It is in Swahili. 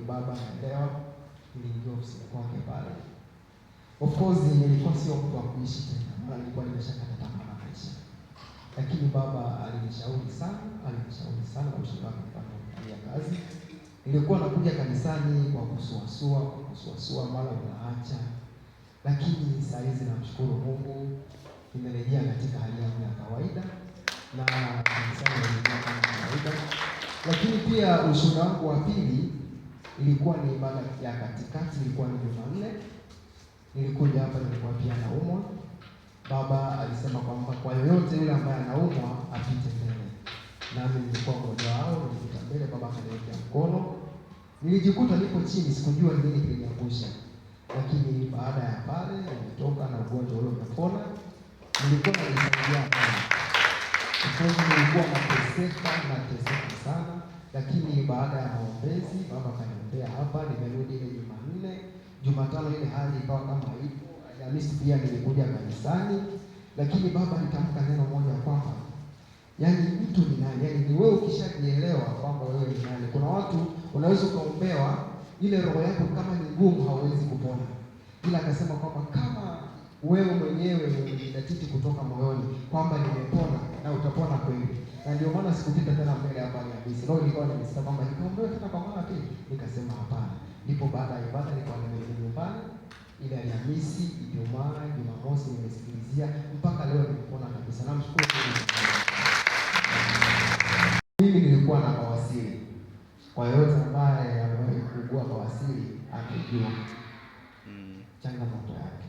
baba anaelewa, niliingia ofisini kwake pale. Of course nilikuwa sio mtu wa kuishi tena, maana nilikuwa nimeshakata tamaa na maisha. Lakini baba alinishauri sana na ushauri wake kufanya kazi. Nilikuwa nakuja kanisani kwa kusuasua mara unaacha. Lakini saa hizi namshukuru Mungu, nimerejea katika hali yangu ya kawaida na kanisani nimerejea kama kawaida. Lakini pia ushuhuda wangu wa pili ilikuwa ni ibada ya katikati, ilikuwa ni Jumanne. Nilikuja hapa, nilikuwa pia naumwa. Baba alisema kwamba kwa yoyote yule ambaye anaumwa apite mbele. Nami nilikuwa mmoja wao, nilipita mbele, baba akaniwekea mkono. Nilijikuta nipo chini, sikujua nini kiliniangusha. Lakini baada ya pale nilitoka na ugonjwa ule umepona. Nilikuwa najisaidia sana. Nilikuwa nateseka sana. Lakini baada ya maombezi, baba kaniombea hapa, nimerudi ile Jumanne. Jumatano ile hali ikawa kama ipo. Alhamisi pia nilikuja kanisani. Lakini baba alitamka neno moja kwamba yaani mtu ni nani? Yaani ni wewe ukishajielewa kwamba wewe ni nani. Kuna watu unaweza ukaombewa ile roho yako kama ni ngumu hauwezi kupona. Ila akasema kwamba kama wewe mwenyewe umejidhatiti kutoka moyoni kwamba nimepona na utapona kweli. Na ndio maana sikupita tena mbele hapa Alhamisi. Roho ilikuwa inanisikia kwamba nikaombewa tena kwa mara pili. Nikasema hapana. Ndipo baada ya ibada nilikuwa nimerudi nyumbani. Ile Alhamisi, Ijumaa, Jumamosi nimesikilizia mpaka leo nimepona kabisa. Namshukuru Mungu. Mimi nilikuwa na bawasiri. Kwa yote ambaye amewahi kuugua bawasiri, akijua changamoto yake.